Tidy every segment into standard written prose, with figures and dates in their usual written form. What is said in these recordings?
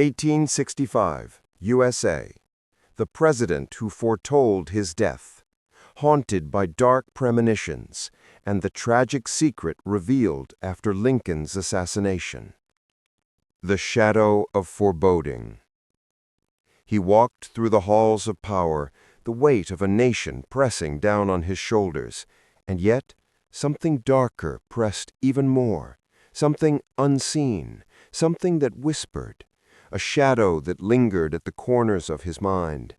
1865, USA. The president who foretold his death, haunted by dark premonitions, and the tragic secret revealed after Lincoln's assassination. The shadow of foreboding. He walked through the halls of power, the weight of a nation pressing down on his shoulders, and yet something darker pressed even more, something unseen, something that whispered, a shadow that lingered at the corners of his mind.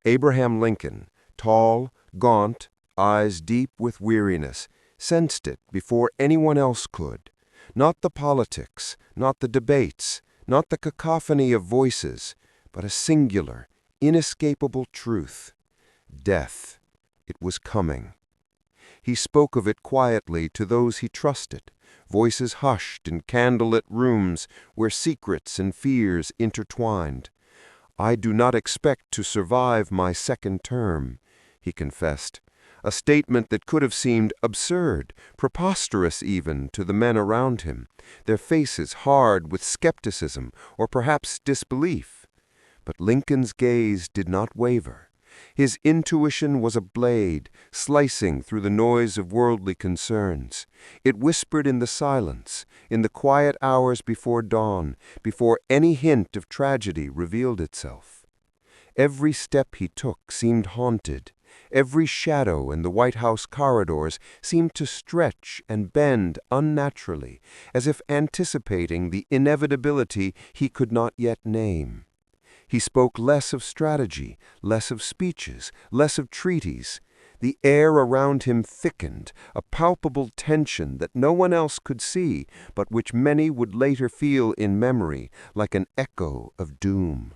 Abraham Lincoln, tall, gaunt, eyes deep with weariness, sensed it before anyone else could. Not the politics, not the debates, not the cacophony of voices, but a singular, inescapable truth. Death. It was coming. He spoke of it quietly to those he trusted, voices hushed in candlelit rooms where secrets and fears intertwined. "I do not expect to survive my second term," he confessed, a statement that could have seemed absurd, preposterous even, to the men around him, their faces hard with skepticism or perhaps disbelief. But Lincoln's gaze did not waver. His intuition was a blade, slicing through the noise of worldly concerns. It whispered in the silence, in the quiet hours before dawn, before any hint of tragedy revealed itself. Every step he took seemed haunted. Every shadow in the White House corridors seemed to stretch and bend unnaturally, as if anticipating the inevitability he could not yet name. He spoke less of strategy, less of speeches, less of treaties. The air around him thickened, a palpable tension that no one else could see, but which many would later feel in memory, like an echo of doom.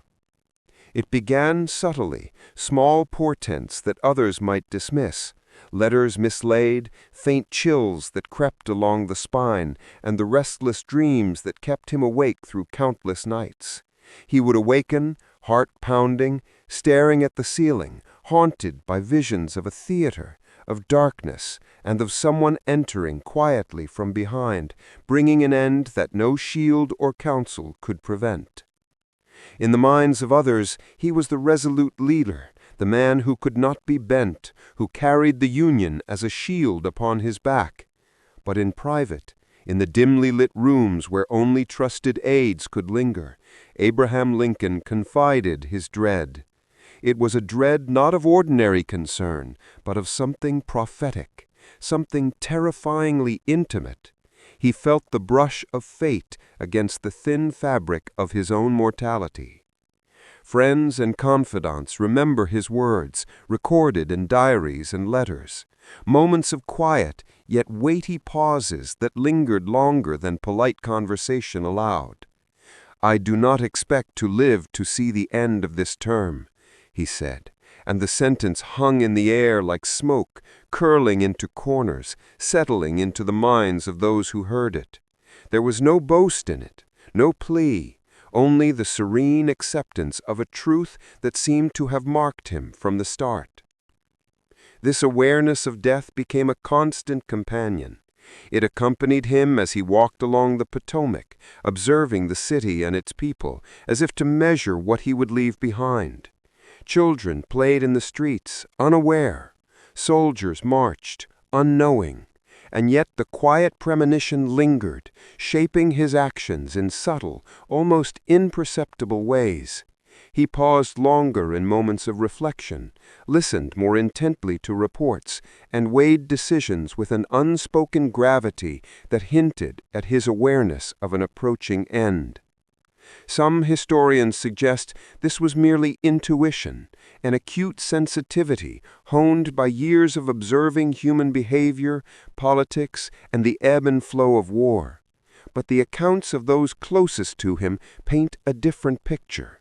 It began subtly, small portents that others might dismiss, letters mislaid, faint chills that crept along the spine, and the restless dreams that kept him awake through countless nights. He would awaken, heart pounding, staring at the ceiling, haunted by visions of a theater, of darkness, and of someone entering quietly from behind, bringing an end that no shield or counsel could prevent. In the minds of others, he was the resolute leader, the man who could not be bent, who carried the Union as a shield upon his back. But in private, in the dimly lit rooms where only trusted aides could linger, Abraham Lincoln confided his dread. It was a dread not of ordinary concern, but of something prophetic, something terrifyingly intimate. He felt the brush of fate against the thin fabric of his own mortality. Friends and confidants remember his words, recorded in diaries and letters. Moments of quiet, yet weighty pauses that lingered longer than polite conversation allowed. "I do not expect to live to see the end of this term," he said, and the sentence hung in the air like smoke, curling into corners, settling into the minds of those who heard it. There was no boast in it, no plea, only the serene acceptance of a truth that seemed to have marked him from the start. This awareness of death became a constant companion. It accompanied him as he walked along the Potomac, observing the city and its people, as if to measure what he would leave behind. Children played in the streets, unaware. Soldiers marched, unknowing. And yet the quiet premonition lingered, shaping his actions in subtle, almost imperceptible ways. He paused longer in moments of reflection, listened more intently to reports, and weighed decisions with an unspoken gravity that hinted at his awareness of an approaching end. Some historians suggest this was merely intuition, an acute sensitivity honed by years of observing human behavior, politics, and the ebb and flow of war. But the accounts of those closest to him paint a different picture.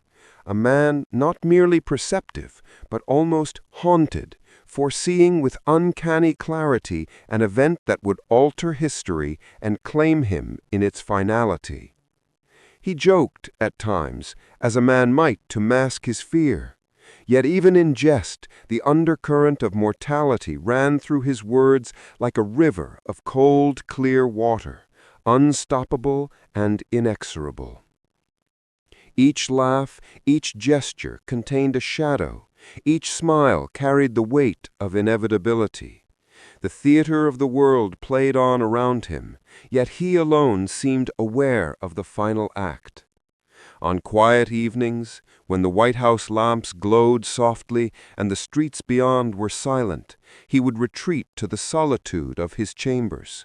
A man not merely perceptive, but almost haunted, foreseeing with uncanny clarity an event that would alter history and claim him in its finality. He joked at times, as a man might to mask his fear. Yet even in jest, the undercurrent of mortality ran through his words like a river of cold, clear water, unstoppable and inexorable. Each laugh, each gesture contained a shadow. Each smile carried the weight of inevitability. The theater of the world played on around him, yet he alone seemed aware of the final act. On quiet evenings, when the White House lamps glowed softly and the streets beyond were silent, he would retreat to the solitude of his chambers.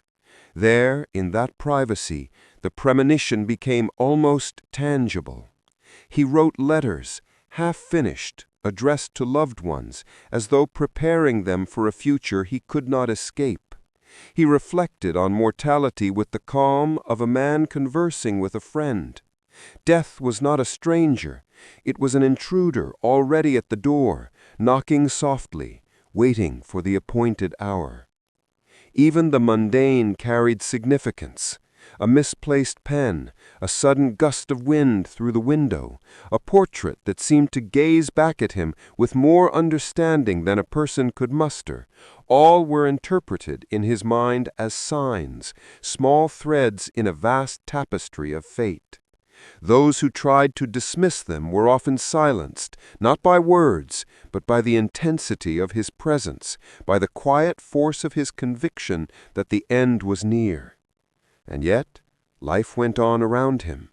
There, in that privacy, the premonition became almost tangible. He wrote letters, half-finished, addressed to loved ones, as though preparing them for a future he could not escape. He reflected on mortality with the calm of a man conversing with a friend. Death was not a stranger. It was an intruder already at the door, knocking softly, waiting for the appointed hour. Even the mundane carried significance. A misplaced pen, a sudden gust of wind through the window, a portrait that seemed to gaze back at him with more understanding than a person could muster, all were interpreted in his mind as signs, small threads in a vast tapestry of fate. Those who tried to dismiss them were often silenced, not by words, but by the intensity of his presence, by the quiet force of his conviction that the end was near. And yet, life went on around him.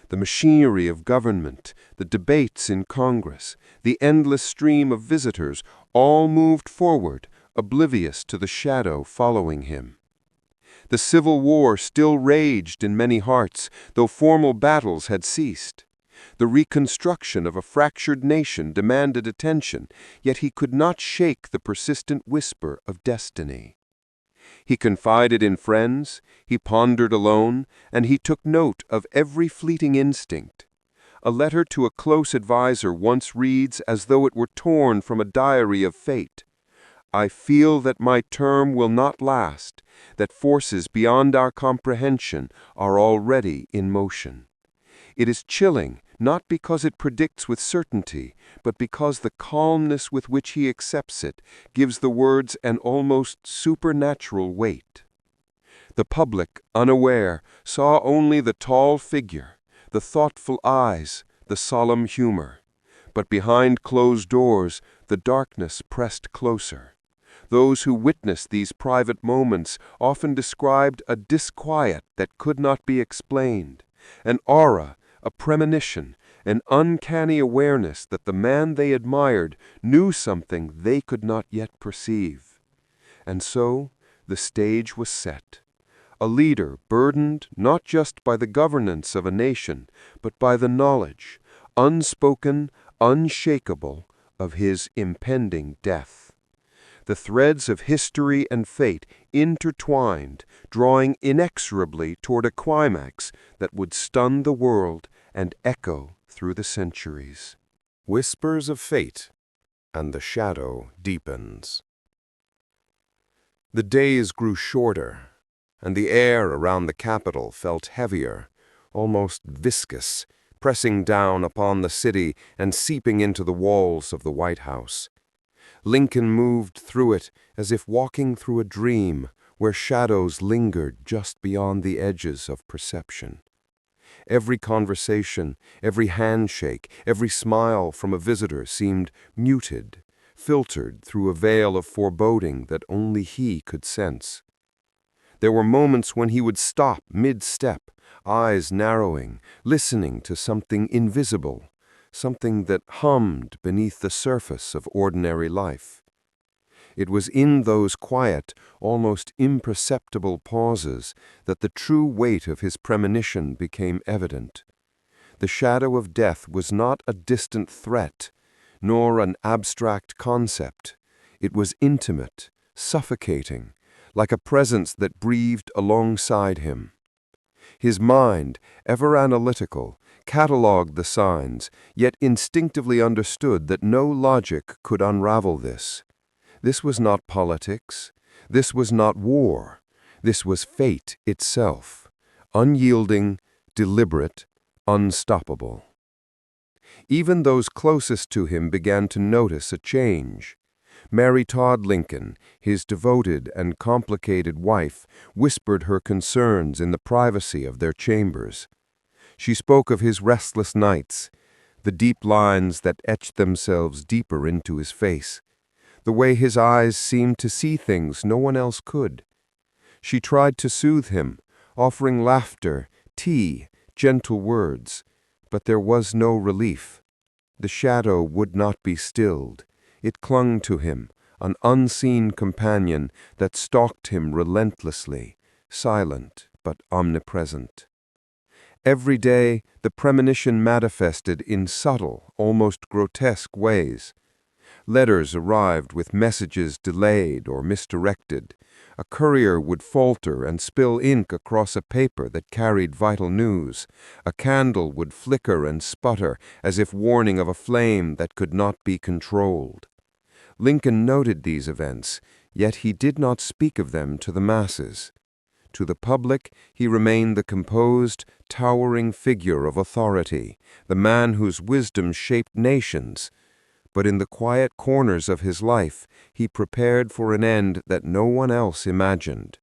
The machinery of government, the debates in Congress, the endless stream of visitors, all moved forward, oblivious to the shadow following him. The Civil War still raged in many hearts, though formal battles had ceased. The reconstruction of a fractured nation demanded attention, yet he could not shake the persistent whisper of destiny. He confided in friends, he pondered alone, and he took note of every fleeting instinct. A letter to a close adviser once reads as though it were torn from a diary of fate. I feel that my term will not last, that forces beyond our comprehension are already in motion. It is chilling, not because it predicts with certainty, but because the calmness with which he accepts it gives the words an almost supernatural weight. The public, unaware, saw only the tall figure, the thoughtful eyes, the solemn humor. But behind closed doors, the darkness pressed closer. Those who witnessed these private moments often described a disquiet that could not be explained, an aura, a premonition, an uncanny awareness that the man they admired knew something they could not yet perceive. And so, the stage was set. A leader burdened not just by the governance of a nation, but by the knowledge, unspoken, unshakable, of his impending death. The threads of history and fate intertwined, drawing inexorably toward a climax that would stun the world and echo through the centuries. Whispers of fate, and the shadow deepens. The days grew shorter, and the air around the Capitol felt heavier, almost viscous, pressing down upon the city and seeping into the walls of the White House. Lincoln moved through it as if walking through a dream where shadows lingered just beyond the edges of perception. Every conversation, every handshake, every smile from a visitor seemed muted, filtered through a veil of foreboding that only he could sense. There were moments when he would stop mid-step, eyes narrowing, listening to something invisible, something that hummed beneath the surface of ordinary life. It was in those quiet, almost imperceptible pauses that the true weight of his premonition became evident. The shadow of death was not a distant threat, nor an abstract concept. It was intimate, suffocating, like a presence that breathed alongside him. His mind, ever analytical, catalogued the signs, yet instinctively understood that no logic could unravel this. This was not politics. This was not war. This was fate itself, unyielding, deliberate, unstoppable. Even those closest to him began to notice a change. Mary Todd Lincoln, his devoted and complicated wife, whispered her concerns in the privacy of their chambers. She spoke of his restless nights, the deep lines that etched themselves deeper into his face, the way his eyes seemed to see things no one else could. She tried to soothe him, offering laughter, tea, gentle words, but there was no relief. The shadow would not be stilled. It clung to him, an unseen companion that stalked him relentlessly, silent but omnipresent. Every day, the premonition manifested in subtle, almost grotesque ways. Letters arrived with messages delayed or misdirected. A courier would falter and spill ink across a paper that carried vital news. A candle would flicker and sputter as if warning of a flame that could not be controlled. Lincoln noted these events, yet he did not speak of them to the masses. To the public, he remained the composed, towering figure of authority, the man whose wisdom shaped nations. But in the quiet corners of his life, he prepared for an end that no one else imagined.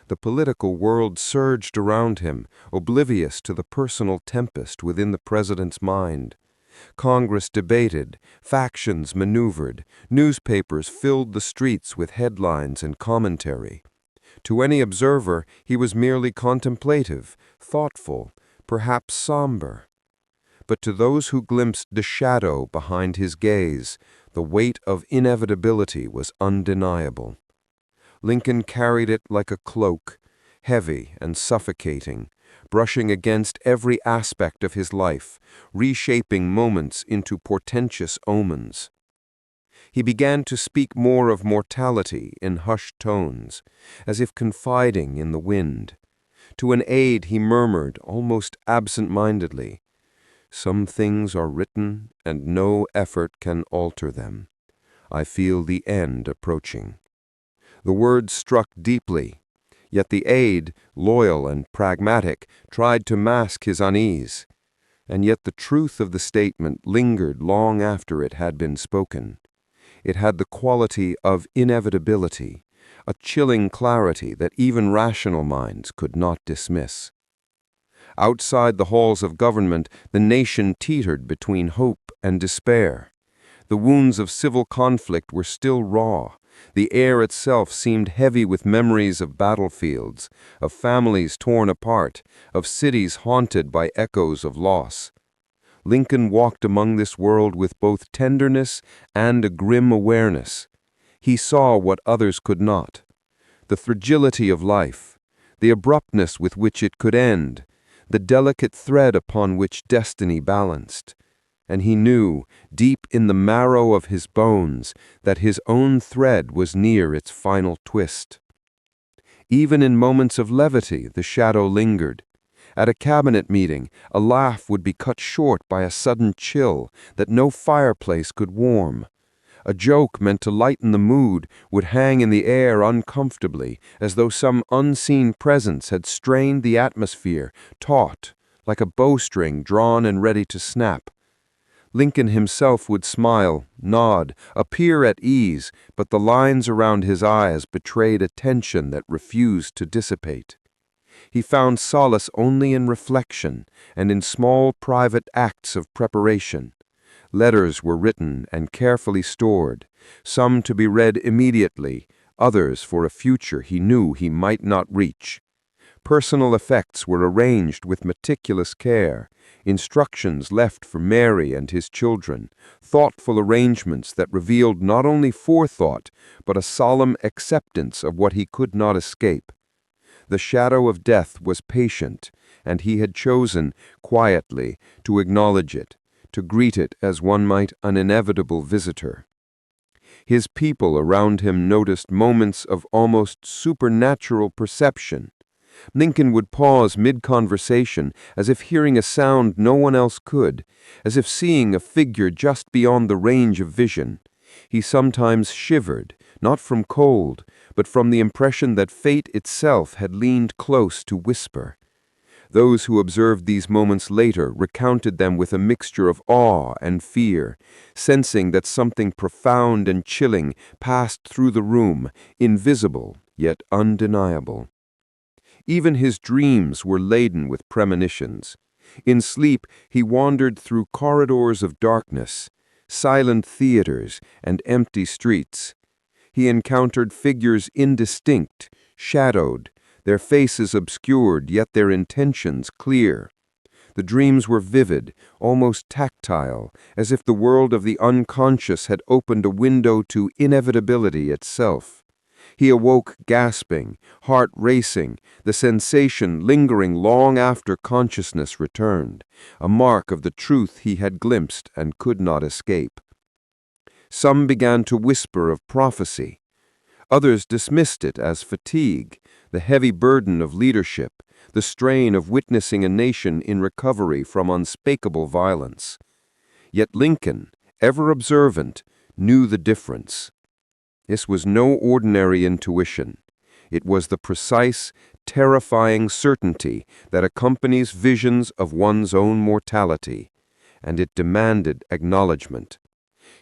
The political world surged around him, oblivious to the personal tempest within the president's mind. Congress debated, factions maneuvered, newspapers filled the streets with headlines and commentary. To any observer, he was merely contemplative, thoughtful, perhaps somber. But to those who glimpsed the shadow behind his gaze, the weight of inevitability was undeniable. Lincoln carried it like a cloak, heavy and suffocating, brushing against every aspect of his life, reshaping moments into portentous omens. He began to speak more of mortality in hushed tones, as if confiding in the wind. To an aide he murmured, almost absent-mindedly, "Some things are written, and no effort can alter them. I feel the end approaching." The words struck deeply, yet the aide, loyal and pragmatic, tried to mask his unease. And yet the truth of the statement lingered long after it had been spoken. It had the quality of inevitability, a chilling clarity that even rational minds could not dismiss. Outside the halls of government, the nation teetered between hope and despair. The wounds of civil conflict were still raw. The air itself seemed heavy with memories of battlefields, of families torn apart, of cities haunted by echoes of loss. Lincoln walked among this world with both tenderness and a grim awareness. He saw what others could not: the fragility of life, the abruptness with which it could end, the delicate thread upon which destiny balanced. And he knew, deep in the marrow of his bones, that his own thread was near its final twist. Even in moments of levity, the shadow lingered. At a cabinet meeting, a laugh would be cut short by a sudden chill that no fireplace could warm. A joke meant to lighten the mood would hang in the air uncomfortably, as though some unseen presence had strained the atmosphere, taut, like a bowstring drawn and ready to snap. Lincoln himself would smile, nod, appear at ease, but the lines around his eyes betrayed a tension that refused to dissipate. He found solace only in reflection and in small private acts of preparation. Letters were written and carefully stored, some to be read immediately, others for a future he knew he might not reach. Personal effects were arranged with meticulous care, instructions left for Mary and his children, thoughtful arrangements that revealed not only forethought, but a solemn acceptance of what he could not escape. The shadow of death was patient, and he had chosen, quietly, to acknowledge it, to greet it as one might an inevitable visitor. His people around him noticed moments of almost supernatural perception. Lincoln would pause mid-conversation, as if hearing a sound no one else could, as if seeing a figure just beyond the range of vision. He sometimes shivered, not from cold, but from the impression that fate itself had leaned close to whisper. Those who observed these moments later recounted them with a mixture of awe and fear, sensing that something profound and chilling passed through the room, invisible yet undeniable. Even his dreams were laden with premonitions. In sleep, he wandered through corridors of darkness, silent theaters, and empty streets. He encountered figures indistinct, shadowed, their faces obscured, yet their intentions clear. The dreams were vivid, almost tactile, as if the world of the unconscious had opened a window to inevitability itself. He awoke gasping, heart racing, the sensation lingering long after consciousness returned, a mark of the truth he had glimpsed and could not escape. Some began to whisper of prophecy. Others dismissed it as fatigue, the heavy burden of leadership, the strain of witnessing a nation in recovery from unspeakable violence. Yet Lincoln, ever observant, knew the difference. This was no ordinary intuition. It was the precise, terrifying certainty that accompanies visions of one's own mortality, and it demanded acknowledgment.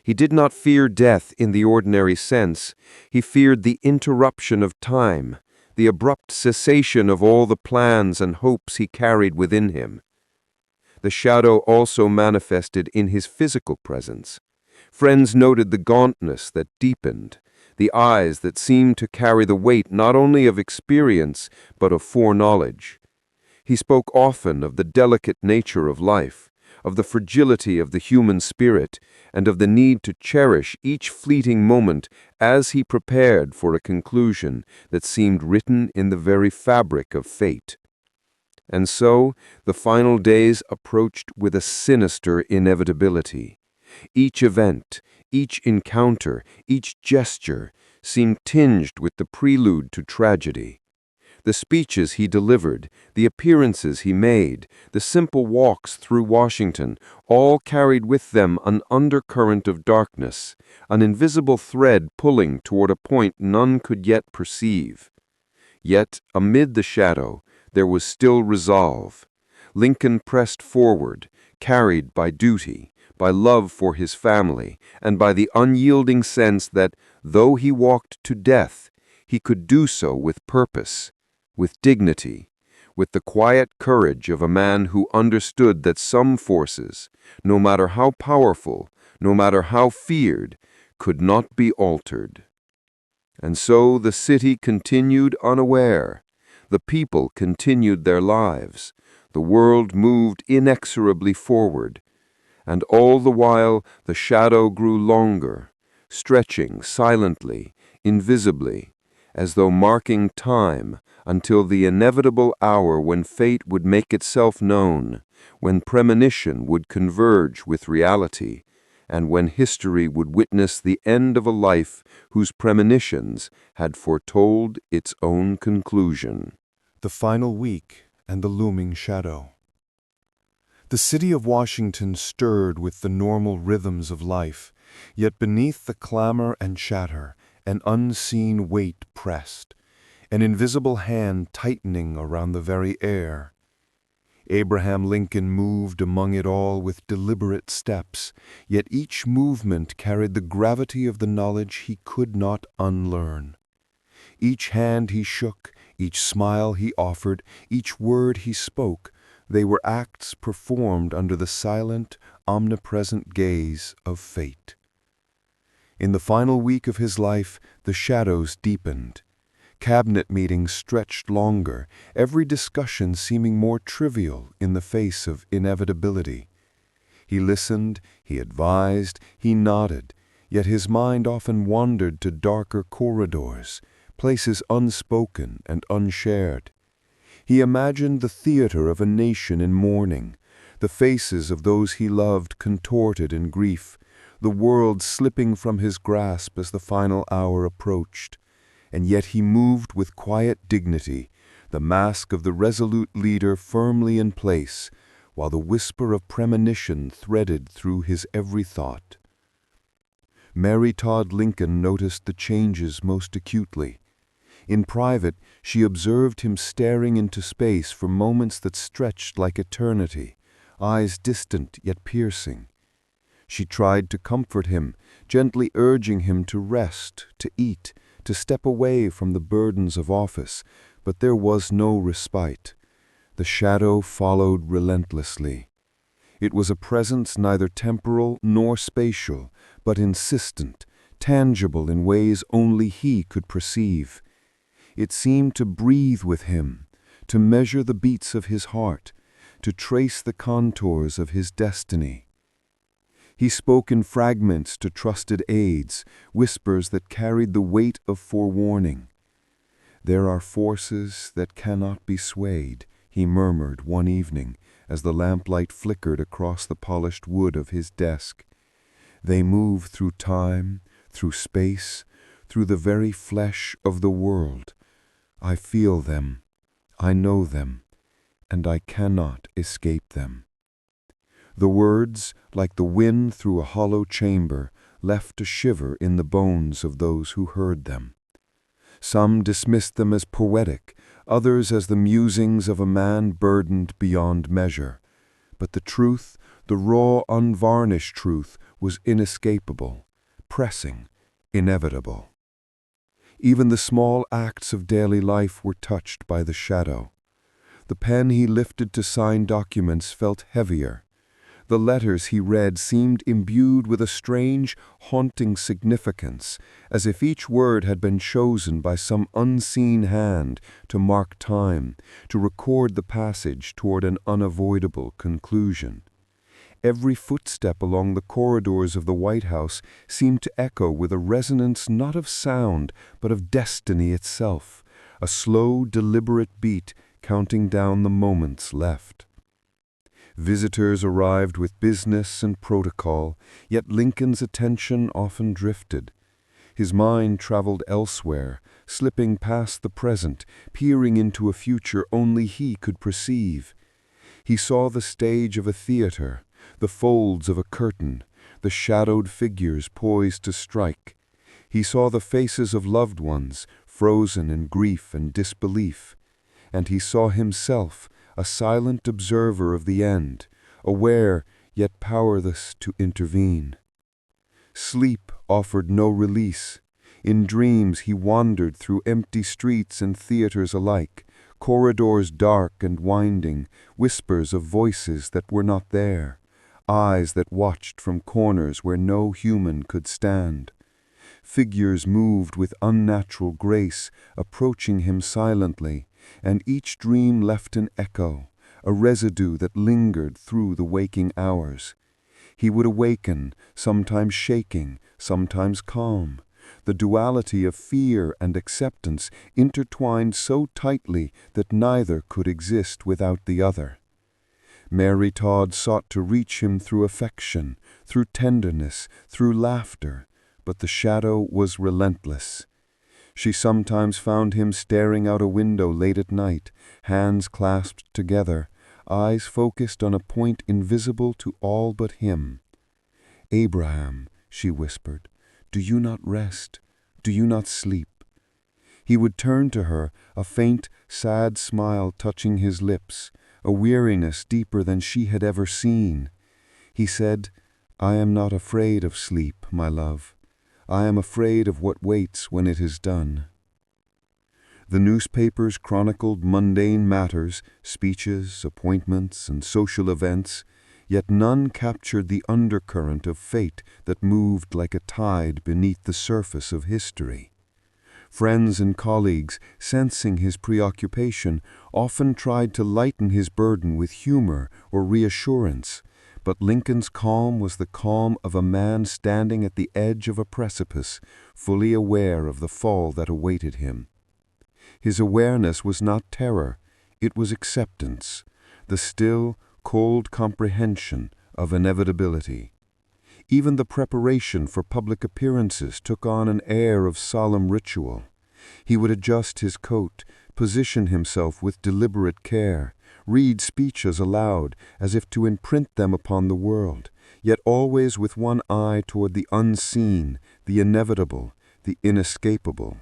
He did not fear death in the ordinary sense. He feared the interruption of time, the abrupt cessation of all the plans and hopes he carried within him. The shadow also manifested in his physical presence. Friends noted the gauntness that deepened, the eyes that seemed to carry the weight not only of experience but of foreknowledge. He spoke often of the delicate nature of life, of the fragility of the human spirit, and of the need to cherish each fleeting moment as he prepared for a conclusion that seemed written in the very fabric of fate. And so, the final days approached with a sinister inevitability. Each event, each encounter, each gesture seemed tinged with the prelude to tragedy. The speeches he delivered, the appearances he made, the simple walks through Washington, all carried with them an undercurrent of darkness, an invisible thread pulling toward a point none could yet perceive. Yet, amid the shadow, there was still resolve. Lincoln pressed forward, carried by duty, by love for his family, and by the unyielding sense that, though he walked to death, he could do so with purpose, with dignity, with the quiet courage of a man who understood that some forces, no matter how powerful, no matter how feared, could not be altered. And so the city continued unaware, the people continued their lives, the world moved inexorably forward, and all the while the shadow grew longer, stretching silently, invisibly, as though marking time until the inevitable hour when fate would make itself known, when premonition would converge with reality, and when history would witness the end of a life whose premonitions had foretold its own conclusion. The final week and the looming shadow. The city of Washington stirred with the normal rhythms of life, yet beneath the clamor and chatter, an unseen weight pressed, an invisible hand tightening around the very air. Abraham Lincoln moved among it all with deliberate steps, yet each movement carried the gravity of the knowledge he could not unlearn. Each hand he shook, each smile he offered, each word he spoke, they were acts performed under the silent, omnipresent gaze of fate. In the final week of his life, the shadows deepened. Cabinet meetings stretched longer, every discussion seeming more trivial in the face of inevitability. He listened, he advised, he nodded, yet his mind often wandered to darker corridors, places unspoken and unshared. He imagined the theater of a nation in mourning, the faces of those he loved contorted in grief, the world slipping from his grasp as the final hour approached. And yet he moved with quiet dignity, the mask of the resolute leader firmly in place, while the whisper of premonition threaded through his every thought. Mary Todd Lincoln noticed the changes most acutely. In private, she observed him staring into space for moments that stretched like eternity, eyes distant yet piercing. She tried to comfort him, gently urging him to rest, to eat, to step away from the burdens of office, but there was no respite. The shadow followed relentlessly. It was a presence neither temporal nor spatial, but insistent, tangible in ways only he could perceive. It seemed to breathe with him, to measure the beats of his heart, to trace the contours of his destiny. He spoke in fragments to trusted aides, whispers that carried the weight of forewarning. "There are forces that cannot be swayed," he murmured one evening as the lamplight flickered across the polished wood of his desk. "They move through time, through space, through the very flesh of the world. I feel them, I know them, and I cannot escape them." The words, like the wind through a hollow chamber, left a shiver in the bones of those who heard them. Some dismissed them as poetic, others as the musings of a man burdened beyond measure. But the truth, the raw, unvarnished truth, was inescapable, pressing, inevitable. Even the small acts of daily life were touched by the shadow. The pen he lifted to sign documents felt heavier. The letters he read seemed imbued with a strange, haunting significance, as if each word had been chosen by some unseen hand to mark time, to record the passage toward an unavoidable conclusion. Every footstep along the corridors of the White House seemed to echo with a resonance not of sound, but of destiny itself, a slow, deliberate beat counting down the moments left. Visitors arrived with business and protocol, yet Lincoln's attention often drifted. His mind traveled elsewhere, slipping past the present, peering into a future only he could perceive. He saw the stage of a theater, the folds of a curtain, the shadowed figures poised to strike. He saw the faces of loved ones, frozen in grief and disbelief. And he saw himself, a silent observer of the end, aware yet powerless to intervene. Sleep offered no release. In dreams he wandered through empty streets and theaters alike, corridors dark and winding, whispers of voices that were not there, eyes that watched from corners where no human could stand. Figures moved with unnatural grace, approaching him silently, and each dream left an echo, a residue that lingered through the waking hours. He would awaken, sometimes shaking, sometimes calm, the duality of fear and acceptance intertwined so tightly that neither could exist without the other. Mary Todd sought to reach him through affection, through tenderness, through laughter, but the shadow was relentless. She sometimes found him staring out a window late at night, hands clasped together, eyes focused on a point invisible to all but him. "Abraham," she whispered, "do you not rest? Do you not sleep?" He would turn to her, a faint, sad smile touching his lips, a weariness deeper than she had ever seen. He said, "I am not afraid of sleep, my love. I am afraid of what waits when it is done." The newspapers chronicled mundane matters, speeches, appointments, and social events, yet none captured the undercurrent of fate that moved like a tide beneath the surface of history. Friends and colleagues, sensing his preoccupation, often tried to lighten his burden with humor or reassurance, but Lincoln's calm was the calm of a man standing at the edge of a precipice, fully aware of the fall that awaited him. His awareness was not terror, it was acceptance, the still, cold comprehension of inevitability. Even the preparation for public appearances took on an air of solemn ritual. He would adjust his coat, position himself with deliberate care, read speeches aloud as if to imprint them upon the world, yet always with one eye toward the unseen, the inevitable, the inescapable.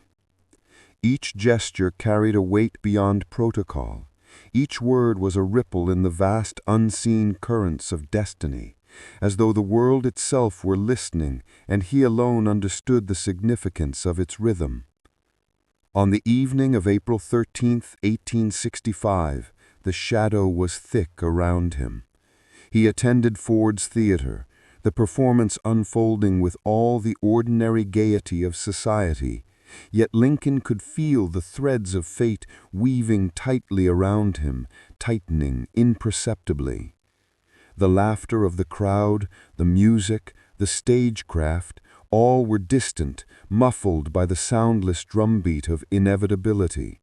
Each gesture carried a weight beyond protocol. Each word was a ripple in the vast unseen currents of destiny, as though the world itself were listening and he alone understood the significance of its rhythm. On the evening of April 13, 1865, the shadow was thick around him. He attended Ford's Theater, the performance unfolding with all the ordinary gaiety of society, yet Lincoln could feel the threads of fate weaving tightly around him, tightening imperceptibly. The laughter of the crowd, the music, the stagecraft, all were distant, muffled by the soundless drumbeat of inevitability.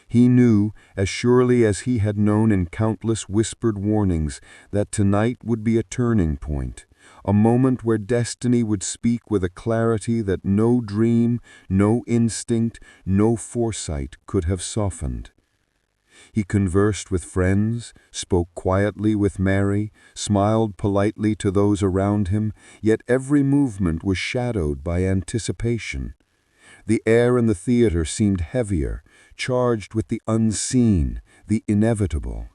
He knew, as surely as he had known in countless whispered warnings, that tonight would be a turning point, a moment where destiny would speak with a clarity that no dream, no instinct, no foresight could have softened. He conversed with friends, spoke quietly with Mary, smiled politely to those around him, yet every movement was shadowed by anticipation. The air in the theater seemed heavier, charged with the unseen, the inevitable.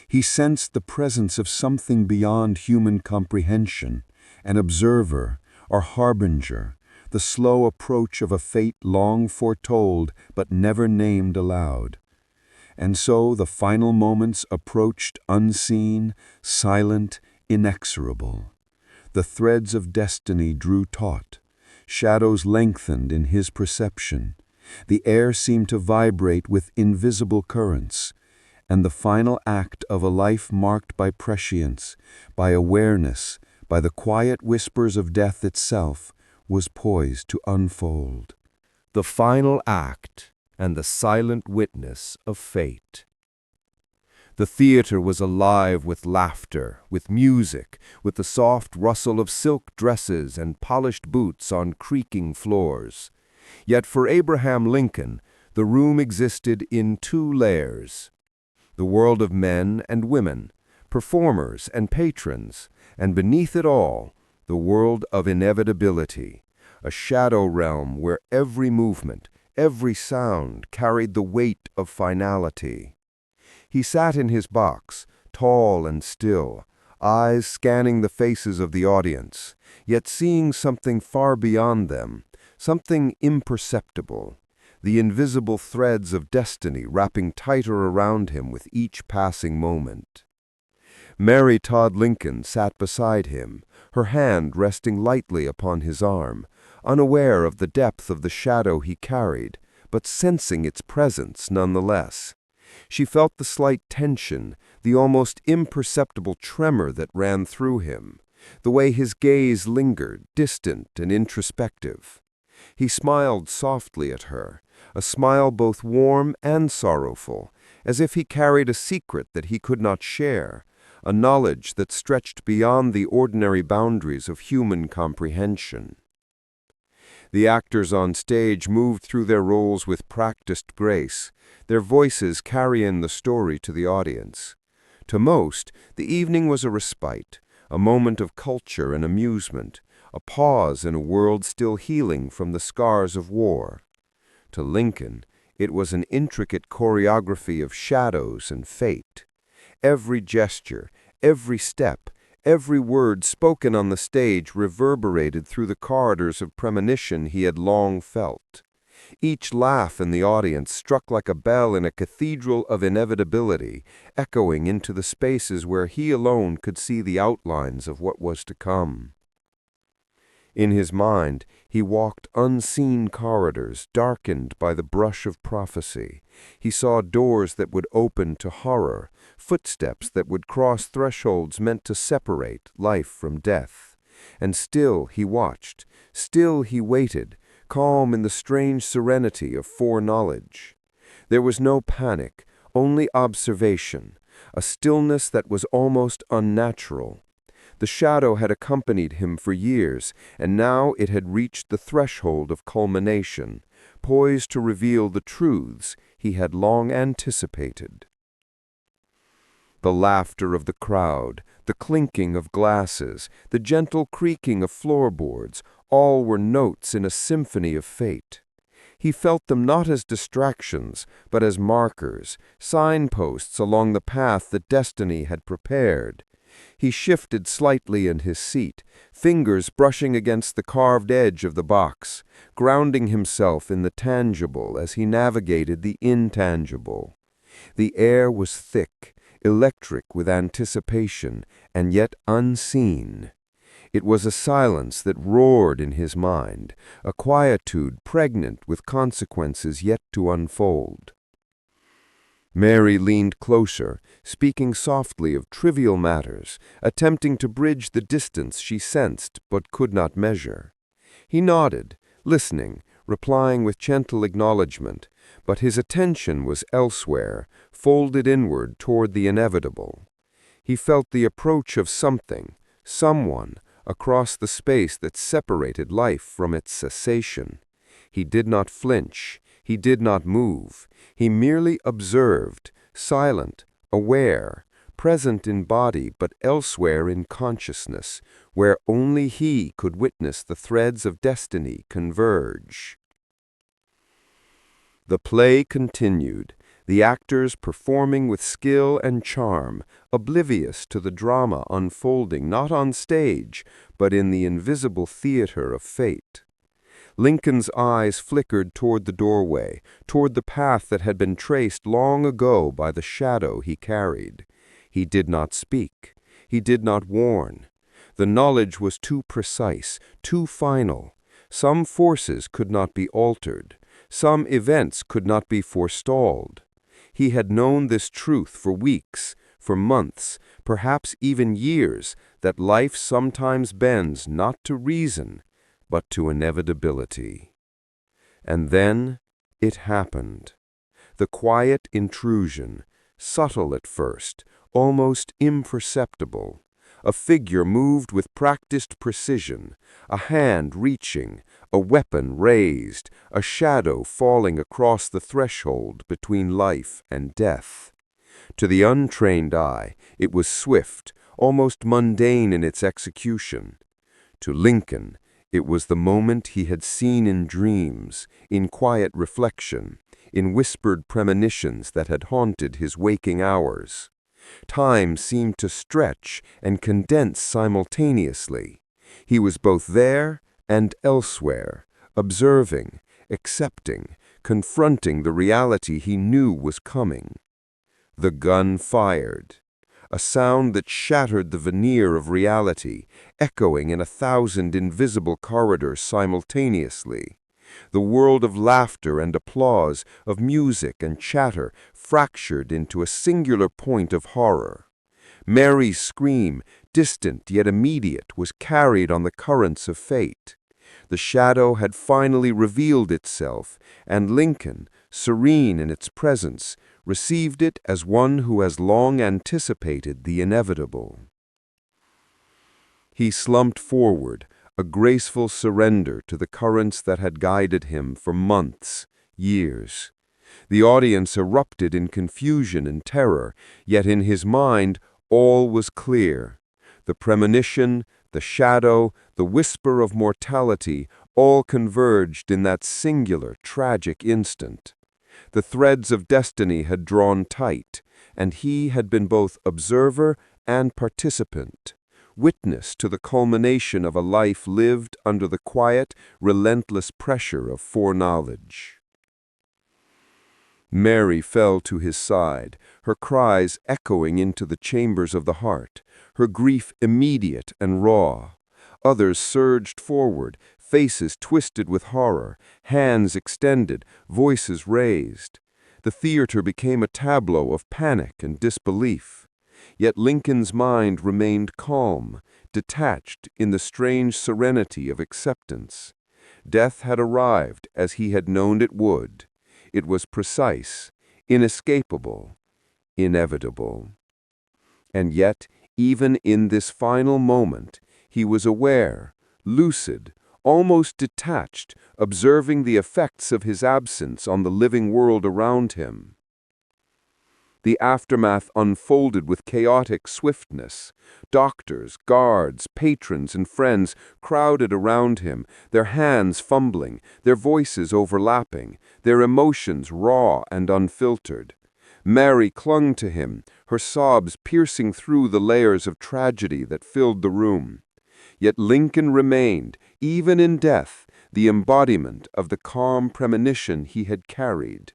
He sensed the presence of something beyond human comprehension, an observer, or harbinger, the slow approach of a fate long foretold but never named aloud. And so the final moments approached unseen, silent, inexorable. The threads of destiny drew taut. Shadows lengthened in his perception. The air seemed to vibrate with invisible currents. And the final act of a life marked by prescience, by awareness, by the quiet whispers of death itself, was poised to unfold. The final act and the silent witness of fate. The theater was alive with laughter, with music, with the soft rustle of silk dresses and polished boots on creaking floors. Yet for Abraham Lincoln, the room existed in two layers: the world of men and women, performers and patrons, and beneath it all, the world of inevitability, a shadow realm where every movement, every sound carried the weight of finality. He sat in his box, tall and still, eyes scanning the faces of the audience, yet seeing something far beyond them, something imperceptible, the invisible threads of destiny wrapping tighter around him with each passing moment. Mary Todd Lincoln sat beside him, her hand resting lightly upon his arm, unaware of the depth of the shadow he carried, but sensing its presence nonetheless. She felt the slight tension, the almost imperceptible tremor that ran through him, the way his gaze lingered, distant and introspective. He smiled softly at her, a smile both warm and sorrowful, as if he carried a secret that he could not share, a knowledge that stretched beyond the ordinary boundaries of human comprehension. The actors on stage moved through their roles with practiced grace, their voices carrying the story to the audience. To most, the evening was a respite, a moment of culture and amusement, a pause in a world still healing from the scars of war. To Lincoln, it was an intricate choreography of shadows and fate. Every gesture, every step, every word spoken on the stage reverberated through the corridors of premonition he had long felt. Each laugh in the audience struck like a bell in a cathedral of inevitability, echoing into the spaces where he alone could see the outlines of what was to come. In his mind, he walked unseen corridors darkened by the brush of prophecy. He saw doors that would open to horror, footsteps that would cross thresholds meant to separate life from death. And still he watched, still he waited, calm in the strange serenity of foreknowledge. There was no panic, only observation, a stillness that was almost unnatural. The shadow had accompanied him for years, and now it had reached the threshold of culmination, poised to reveal the truths he had long anticipated. The laughter of the crowd, the clinking of glasses, the gentle creaking of floorboards, all were notes in a symphony of fate. He felt them not as distractions, but as markers, signposts along the path that destiny had prepared. He shifted slightly in his seat, fingers brushing against the carved edge of the box, grounding himself in the tangible as he navigated the intangible. The air was thick, electric with anticipation, and yet unseen. It was a silence that roared in his mind, a quietude pregnant with consequences yet to unfold. Mary leaned closer, speaking softly of trivial matters, attempting to bridge the distance she sensed but could not measure. He nodded, listening, replying with gentle acknowledgement, but his attention was elsewhere, folded inward toward the inevitable. He felt the approach of something, someone, across the space that separated life from its cessation. He did not flinch. He did not move. He merely observed, silent, aware, present in body but elsewhere in consciousness, where only he could witness the threads of destiny converge. The play continued, the actors performing with skill and charm, oblivious to the drama unfolding not on stage, but in the invisible theater of fate. Lincoln's eyes flickered toward the doorway, toward the path that had been traced long ago by the shadow he carried. He did not speak. He did not warn. The knowledge was too precise, too final. Some forces could not be altered. Some events could not be forestalled. He had known this truth for weeks, for months, perhaps even years, that life sometimes bends not to reason, but to inevitability. And then it happened. The quiet intrusion, subtle at first, almost imperceptible. A figure moved with practiced precision, a hand reaching, a weapon raised, a shadow falling across the threshold between life and death. To the untrained eye, it was swift, almost mundane in its execution. To Lincoln, it was the moment he had seen in dreams, in quiet reflection, in whispered premonitions that had haunted his waking hours. Time seemed to stretch and condense simultaneously. He was both there and elsewhere, observing, accepting, confronting the reality he knew was coming. The gun fired. A sound that shattered the veneer of reality, echoing in 1,000 invisible corridors simultaneously. The world of laughter and applause, of music and chatter, fractured into a singular point of horror. Mary's scream, distant yet immediate, was carried on the currents of fate. The shadow had finally revealed itself, and Lincoln, serene in its presence, received it as one who has long anticipated the inevitable. He slumped forward, a graceful surrender to the currents that had guided him for months, years. The audience erupted in confusion and terror, yet in his mind all was clear. The premonition, the shadow, the whisper of mortality, all converged in that singular, tragic instant. The threads of destiny had drawn tight, and he had been both observer and participant, witness to the culmination of a life lived under the quiet, relentless pressure of foreknowledge. Mary fell to his side, her cries echoing into the chambers of the heart, her grief immediate and raw. Others surged forward, faces twisted with horror, hands extended, voices raised. The theater became a tableau of panic and disbelief. Yet Lincoln's mind remained calm, detached in the strange serenity of acceptance. Death had arrived as he had known it would. It was precise, inescapable, inevitable. And yet, even in this final moment, he was aware, lucid, almost detached, observing the effects of his absence on the living world around him. The aftermath unfolded with chaotic swiftness. Doctors, guards, patrons, and friends crowded around him, their hands fumbling, their voices overlapping, their emotions raw and unfiltered. Mary clung to him, her sobs piercing through the layers of tragedy that filled the room. Yet Lincoln remained, even in death, the embodiment of the calm premonition he had carried.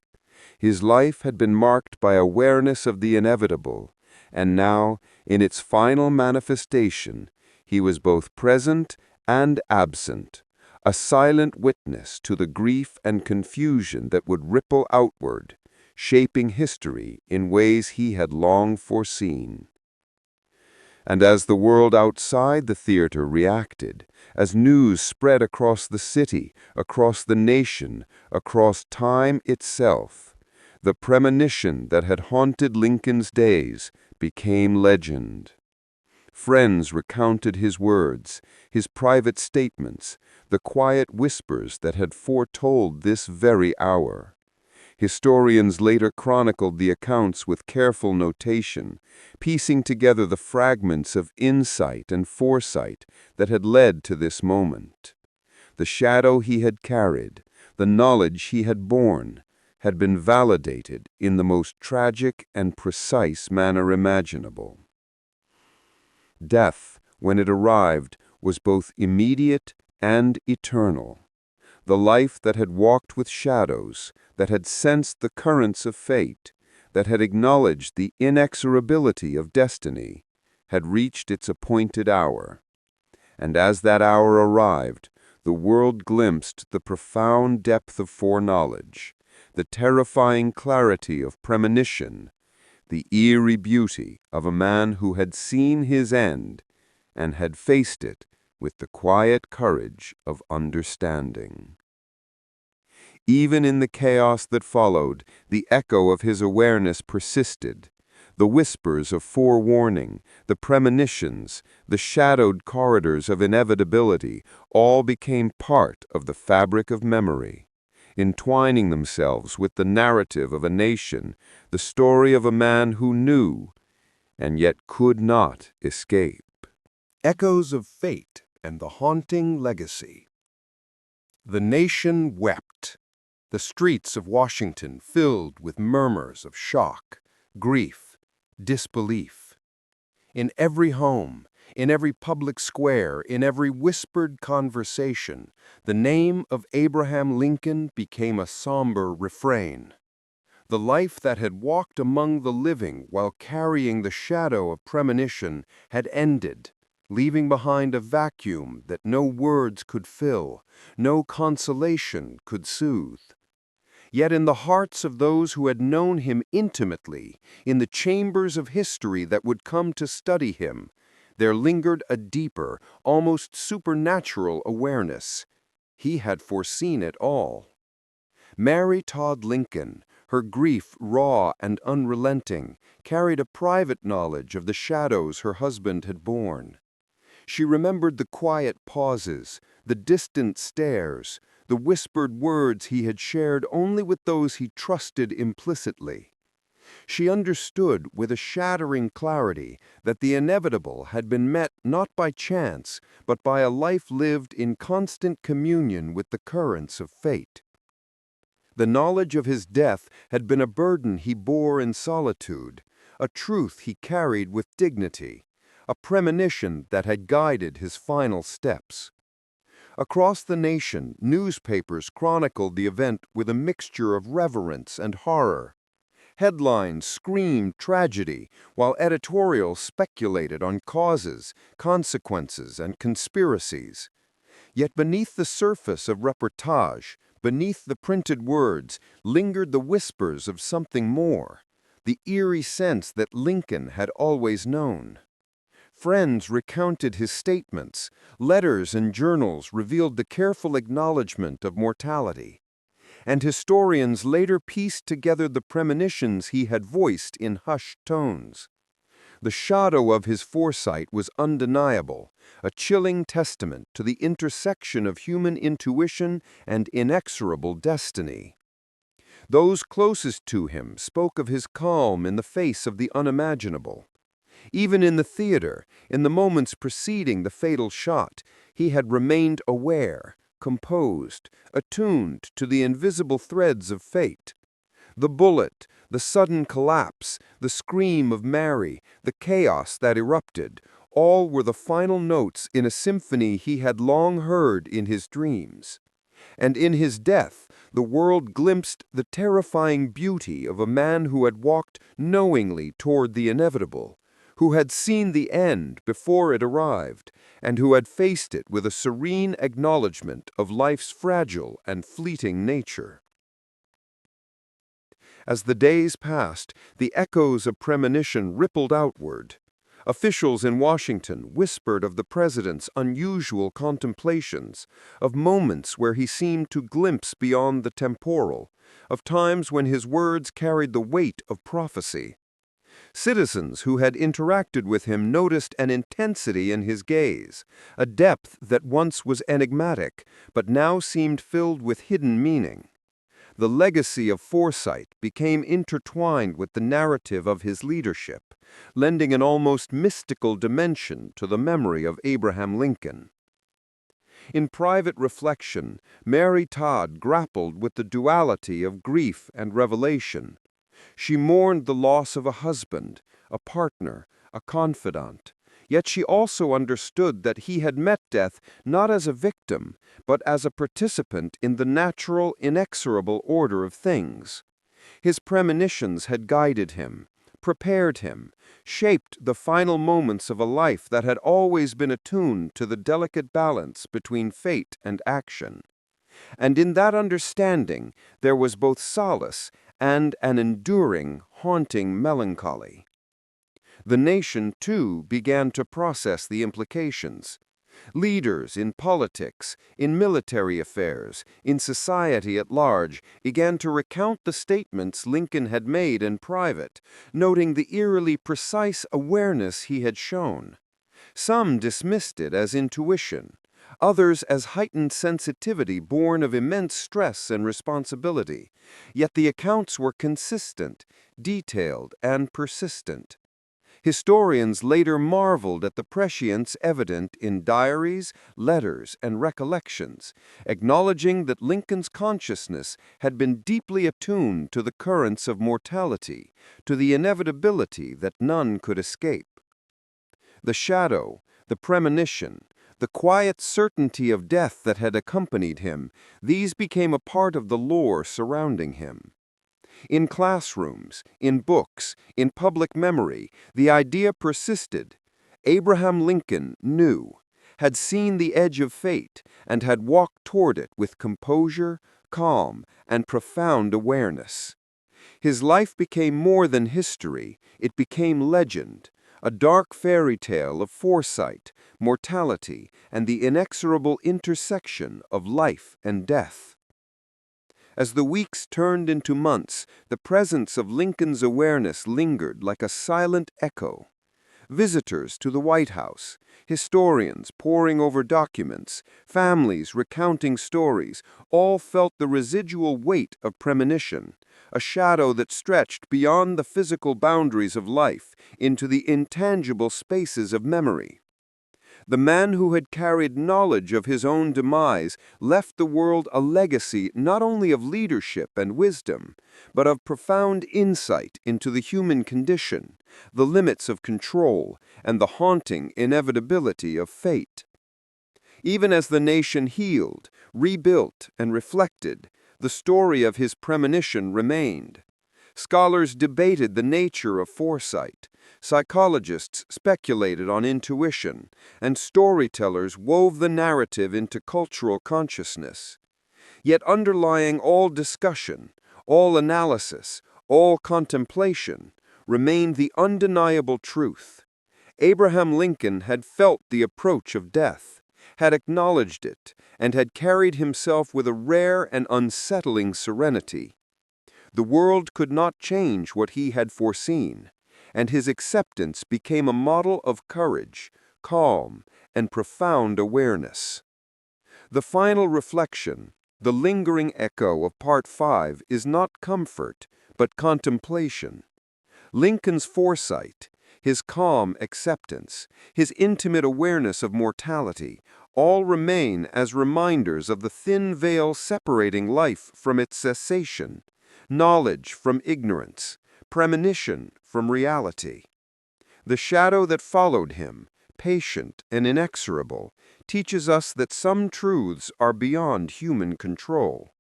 His life had been marked by awareness of the inevitable, and now, in its final manifestation, he was both present and absent, a silent witness to the grief and confusion that would ripple outward, shaping history in ways he had long foreseen. And as the world outside the theater reacted, as news spread across the city, across the nation, across time itself, the premonition that had haunted Lincoln's days became legend. Friends recounted his words, his private statements, the quiet whispers that had foretold this very hour. Historians later chronicled the accounts with careful notation, piecing together the fragments of insight and foresight that had led to this moment. The shadow he had carried, the knowledge he had borne, had been validated in the most tragic and precise manner imaginable. Death, when it arrived, was both immediate and eternal. The life that had walked with shadows, that had sensed the currents of fate, that had acknowledged the inexorability of destiny, had reached its appointed hour. And as that hour arrived, the world glimpsed the profound depth of foreknowledge, the terrifying clarity of premonition, the eerie beauty of a man who had seen his end and had faced it with the quiet courage of understanding. Even in the chaos that followed, the echo of his awareness persisted. The whispers of forewarning, the premonitions, the shadowed corridors of inevitability, all became part of the fabric of memory, entwining themselves with the narrative of a nation, the story of a man who knew, and yet could not escape. Echoes of fate and the haunting legacy. The nation wept. The streets of Washington filled with murmurs of shock, grief, disbelief. In every home, in every public square, in every whispered conversation, the name of Abraham Lincoln became a somber refrain. The life that had walked among the living while carrying the shadow of premonition had ended, leaving behind a vacuum that no words could fill, no consolation could soothe. Yet in the hearts of those who had known him intimately, in the chambers of history that would come to study him, there lingered a deeper, almost supernatural awareness. He had foreseen it all. Mary Todd Lincoln, her grief raw and unrelenting, carried a private knowledge of the shadows her husband had borne. She remembered the quiet pauses, the distant stares, the whispered words he had shared only with those he trusted implicitly. She understood with a shattering clarity that the inevitable had been met not by chance, but by a life lived in constant communion with the currents of fate. The knowledge of his death had been a burden he bore in solitude, a truth he carried with dignity, a premonition that had guided his final steps. Across the nation, newspapers chronicled the event with a mixture of reverence and horror. Headlines screamed tragedy, while editorials speculated on causes, consequences, and conspiracies. Yet beneath the surface of reportage, beneath the printed words, lingered the whispers of something more, the eerie sense that Lincoln had always known. Friends recounted his statements. Letters and journals revealed the careful acknowledgement of mortality. And historians later pieced together the premonitions he had voiced in hushed tones. The shadow of his foresight was undeniable, a chilling testament to the intersection of human intuition and inexorable destiny. Those closest to him spoke of his calm in the face of the unimaginable. Even in the theater, in the moments preceding the fatal shot, he had remained aware, composed, attuned to the invisible threads of fate. The bullet, the sudden collapse, the scream of Mary, the chaos that erupted, all were the final notes in a symphony he had long heard in his dreams. And in his death, The world glimpsed the terrifying beauty of a man who had walked knowingly toward the inevitable, who had seen the end before it arrived, and who had faced it with a serene acknowledgement of life's fragile and fleeting nature. As the days passed, the echoes of premonition rippled outward. Officials in Washington whispered of the president's unusual contemplations, of moments where he seemed to glimpse beyond the temporal, of times when his words carried the weight of prophecy. Citizens who had interacted with him noticed an intensity in his gaze, a depth that once was enigmatic, but now seemed filled with hidden meaning. The legacy of foresight became intertwined with the narrative of his leadership, lending an almost mystical dimension to the memory of Abraham Lincoln. In private reflection, Mary Todd grappled with the duality of grief and revelation. She mourned the loss of a husband, a partner, a confidant. Yet she also understood that he had met death not as a victim, but as a participant in the natural, inexorable order of things. His premonitions had guided him, prepared him, shaped the final moments of a life that had always been attuned to the delicate balance between fate and action. And in that understanding there was both solace and an enduring, haunting melancholy. The nation, too, began to process the implications. Leaders in politics, in military affairs, in society at large, began to recount the statements Lincoln had made in private, noting the eerily precise awareness he had shown. Some dismissed it as intuition, others as heightened sensitivity born of immense stress and responsibility. Yet the accounts were consistent, detailed, and persistent. Historians later marveled at the prescience evident in diaries, letters, and recollections, acknowledging that Lincoln's consciousness had been deeply attuned to the currents of mortality, to the inevitability that none could escape. The shadow, the premonition, the quiet certainty of death that had accompanied him, these became a part of the lore surrounding him. In classrooms, in books, in public memory, the idea persisted. Abraham Lincoln knew, had seen the edge of fate, and had walked toward it with composure, calm, and profound awareness. His life became more than history, it became legend, a dark fairy tale of foresight, mortality, and the inexorable intersection of life and death. As the weeks turned into months, the presence of Lincoln's awareness lingered like a silent echo. Visitors to the White House, historians poring over documents, families recounting stories, all felt the residual weight of premonition, a shadow that stretched beyond the physical boundaries of life into the intangible spaces of memory. The man who had carried knowledge of his own demise left the world a legacy not only of leadership and wisdom, but of profound insight into the human condition, the limits of control, and the haunting inevitability of fate. Even as the nation healed, rebuilt, and reflected, the story of his premonition remained. Scholars debated the nature of foresight, psychologists speculated on intuition, and storytellers wove the narrative into cultural consciousness. Yet underlying all discussion, all analysis, all contemplation, remained the undeniable truth. Abraham Lincoln had felt the approach of death, had acknowledged it, and had carried himself with a rare and unsettling serenity. The world could not change what he had foreseen, and his acceptance became a model of courage, calm, and profound awareness. The final reflection, the lingering echo of Part 5, is not comfort, but contemplation. Lincoln's foresight, his calm acceptance, his intimate awareness of mortality, all remain as reminders of the thin veil separating life from its cessation, knowledge from ignorance, premonition from reality. The shadow that followed him, patient and inexorable, teaches us that some truths are beyond human control.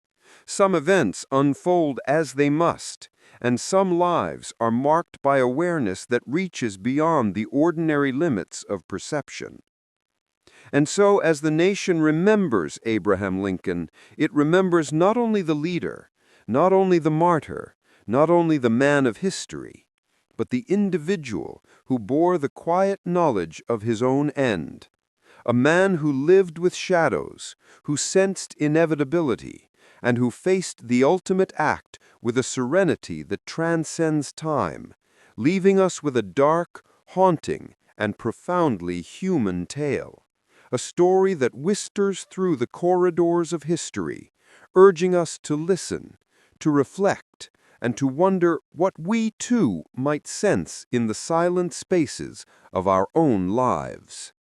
Some events unfold as they must, and some lives are marked by awareness that reaches beyond the ordinary limits of perception. And so, as the nation remembers Abraham Lincoln, it remembers not only the leader, not only the martyr, not only the man of history, but the individual who bore the quiet knowledge of his own end, a man who lived with shadows, who sensed inevitability, and who faced the ultimate act with a serenity that transcends time, leaving us with a dark, haunting, and profoundly human tale. A story that whispers through the corridors of history, urging us to listen, to reflect, and to wonder what we too might sense in the silent spaces of our own lives.